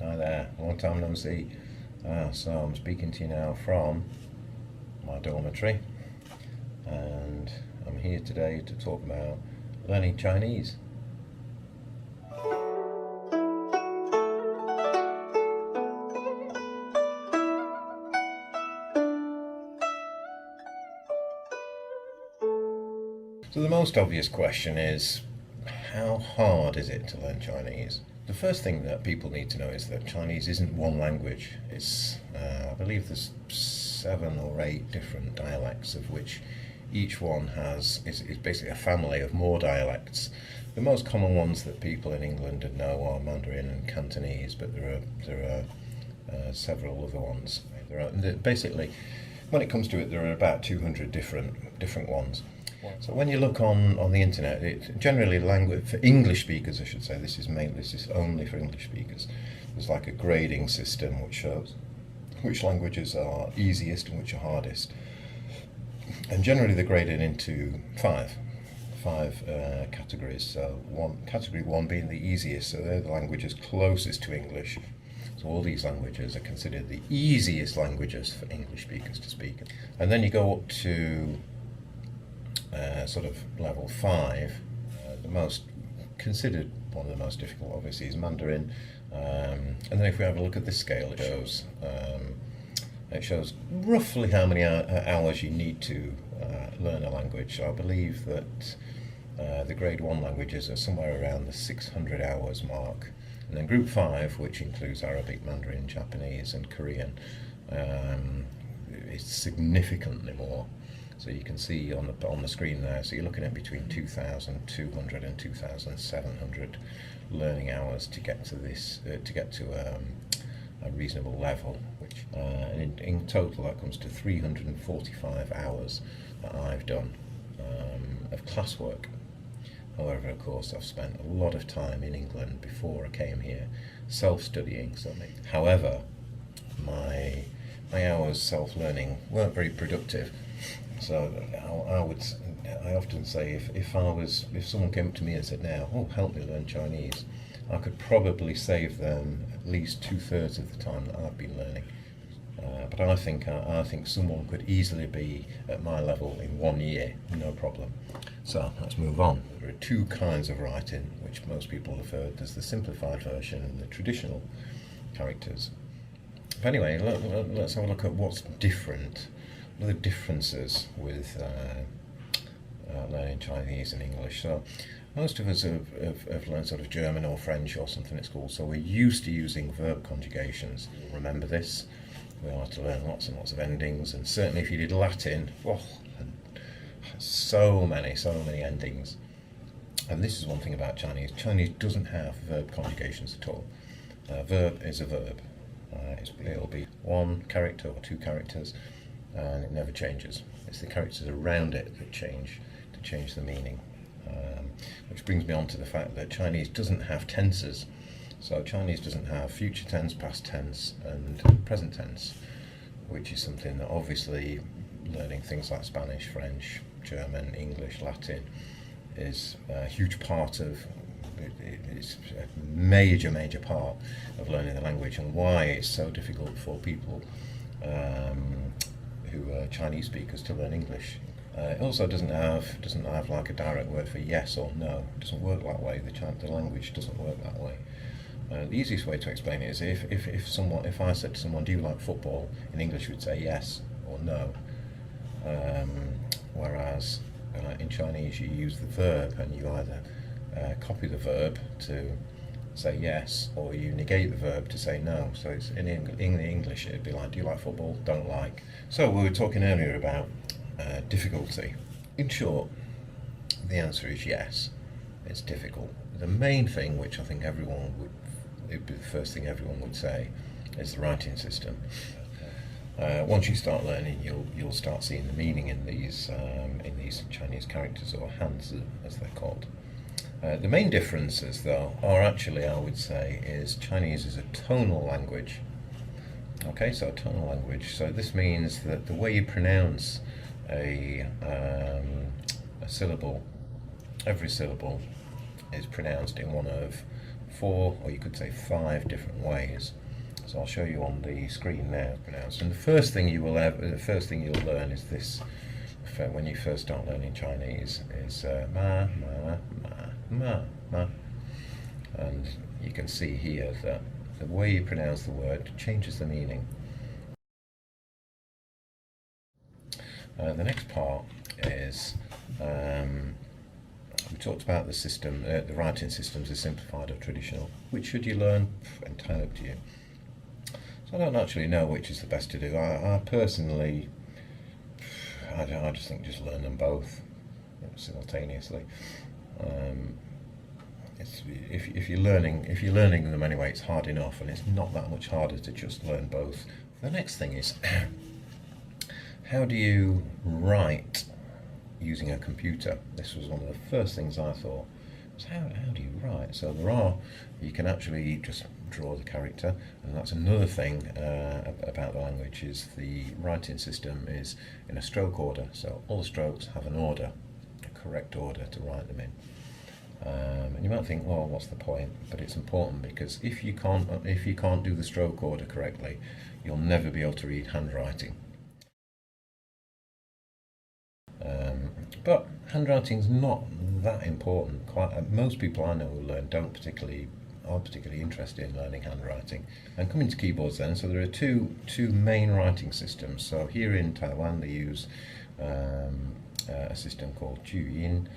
Hi there, long time no see. So I'm speaking to you now from my dormitory, and I'm here today to talk about learning Chinese. So the most obvious question is, how hard is it to learn Chinese? The first thing that people need to know is that Chinese isn't one language. I believe there's 7 or 8 different dialects, of which each one is basically a family of more dialects. The most common ones that people in England know are Mandarin and Cantonese, but there are several other ones. Basically, when it comes to it, there are about 200 different ones. So when you look on the internet, generally language for English speakers, I should say, this is only for English speakers. There's like a grading system which shows which languages are easiest and which are hardest. And generally they're graded into five categories. So category 1 being the easiest, so they're the languages closest to English. So all these languages are considered the easiest languages for English speakers to speak. And then you go up to sort of level 5, the most considered one of the most difficult obviously is Mandarin, and then if we have a look at this scale, it shows roughly how many hours you need to learn a language. So I believe that the grade 1 languages are somewhere around the 600 hours mark, and then group 5, which includes Arabic, Mandarin, Japanese and Korean, is significantly more. So you can see on the screen there, so you're looking at between 2,200 and 2,700 learning hours to get to this, a reasonable level. Which in total that comes to 345 hours that I've done of classwork. However, of course, I've spent a lot of time in England before I came here, self-studying. However, my hours self-learning weren't very productive. So I often say if someone came up to me and said, now, oh, help me learn Chinese, I could probably save them at least 2/3 of the time that I've been learning. But I think someone could easily be at my level in 1 year, no problem. So let's move on. There are 2 kinds of writing, which most people have heard. There's the simplified version and the traditional characters. But anyway, let's have a look at what's different. What are the differences with learning Chinese and English? So most of us have learned sort of German or French or something it's called, so we're used to using verb conjugations. Remember this? We are to learn lots and lots of endings, and certainly if you did Latin, so many endings. And this is one thing about Chinese. Chinese doesn't have verb conjugations at all. Verb is a verb. It'll be 1 character or 2 characters, and it never changes. It's the characters around it that change the meaning. Which brings me on to the fact that Chinese doesn't have tenses. So Chinese doesn't have future tense, past tense and present tense, which is something that obviously learning things like Spanish, French, German, English, Latin is a huge part of. It's a major part of learning the language, and why it's so difficult for people who are Chinese speakers to learn English. It also doesn't have like a direct word for yes or no. It doesn't work that way. The language doesn't work that way. The easiest way to explain it is if I said to someone, "Do you like football?" in English, you would say yes or no. Whereas in Chinese, you use the verb, and you either copy the verb to say yes, or you negate the verb to say no. So it's in the English, it'd be like, "Do you like football?" "Don't like." So we were talking earlier about difficulty. In short, the answer is yes. It's difficult. The main thing, which I think it'd be the first thing everyone would say, is the writing system. Once you start learning, you'll start seeing the meaning in these Chinese characters, or hanzi as they're called. The main differences, though, are actually, I would say, is Chinese is a tonal language. Okay, so a tonal language. So this means that the way you pronounce a syllable, every syllable is pronounced in one of 4, or you could say 5 different ways. So I'll show you on the screen now. And the first thing you'll learn is this. When you first start learning Chinese, is ma, ma, ma, ma, ma. And you can see here that the way you pronounce the word changes the meaning. The next part is we talked about the system, the writing systems is simplified or traditional. Which should you learn? Entirely up to you. So I don't actually know which is the best to do. I personally, I just think just learn them both simultaneously. If you're learning them anyway, it's hard enough, and it's not that much harder to just learn both. The next thing is how do you write using a computer? This was one of the first things I thought. Was how do you write? So you can actually just draw the character, and that's another thing about the language, is the writing system is in a stroke order. So all the strokes have an order, a correct order to write them in. And you might think, well, what's the point? But it's important, because if you can't do the stroke order correctly, you'll never be able to read handwriting. But handwriting's not that important. Most people I know who learn aren't particularly interested in learning handwriting. And coming to keyboards then, so there are two main writing systems. So here in Taiwan they use a system called Juyin.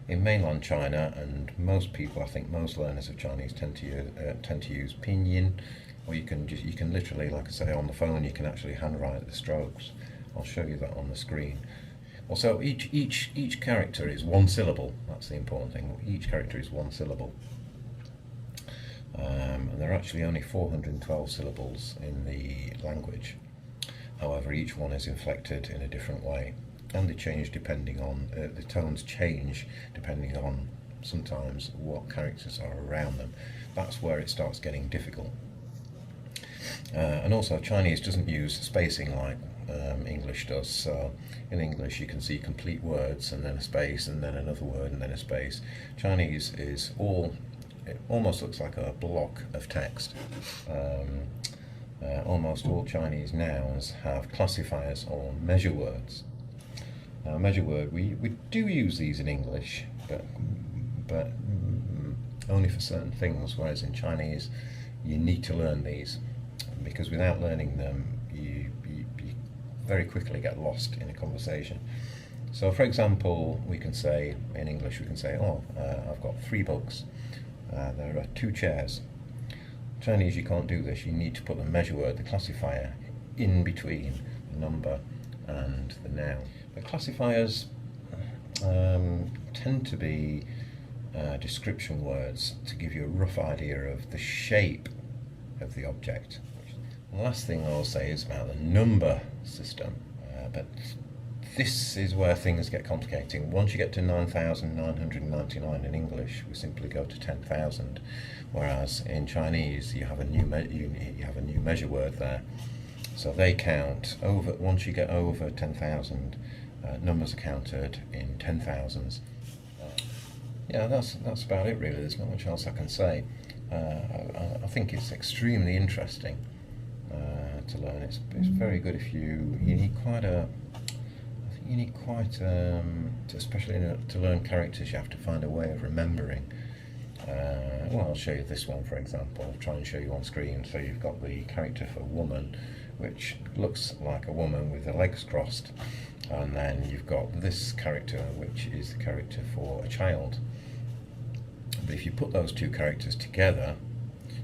In mainland China, and most people, I think most learners of Chinese tend to use pinyin, or you can literally, like I say, on the phone you can actually handwrite the strokes. I'll show you that on the screen. Also, each character is one syllable. That's the important thing. Each character is one syllable. And there are actually only 412 syllables in the language. However, each one is inflected in a different way, and they change depending on the tones change depending on sometimes what characters are around them. That's where it starts getting difficult. And also, Chinese doesn't use spacing like English does. So in English you can see complete words and then a space and then another word and then a space. Chinese is it almost looks like a block of text. Almost all Chinese nouns have classifiers or measure words. Now, measure word, we do use these in English, but only for certain things, whereas in Chinese you need to learn these, because without learning them you very quickly get lost in a conversation. So for example, we can say in English, oh, I've got 3 books, there are 2 chairs. Chinese, you can't do this. You need to put the measure word, the classifier, in between the number and the noun. But classifiers tend to be description words to give you a rough idea of the shape of the object. The last thing I'll say is about the number system, but this is where things get complicating. Once you get to 9,999 in English, we simply go to 10,000, whereas in Chinese you have a new measure word there. So they count over. Once you get over 10,000, numbers are counted in 10,000s. Yeah, that's about it really. There's not much else I can say. I think it's extremely interesting to learn. It's very good if you need quite especially to learn characters, you have to find a way of remembering. Well, I'll show you this one, for example. I'll try and show you on screen. So you've got the character for woman, which looks like a woman with her legs crossed, and then you've got this character, which is the character for a child. But if you put those 2 characters together,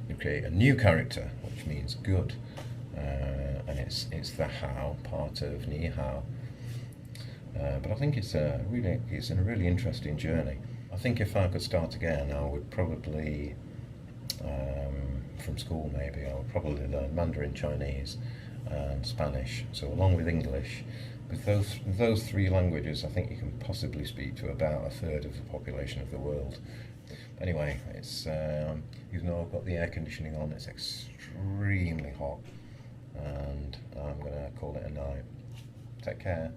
you create a new character, which means good, and it's the how part of ni hao. But I think it's a really interesting journey. I think if I could start again, I would probably, from school maybe, I would probably learn Mandarin Chinese and Spanish. So along with English, with those 3 languages, I think you can possibly speak to about 1/3 of the population of the world. Anyway, it's even though I've got the air conditioning on, it's extremely hot, and I'm going to call it a night. Take care.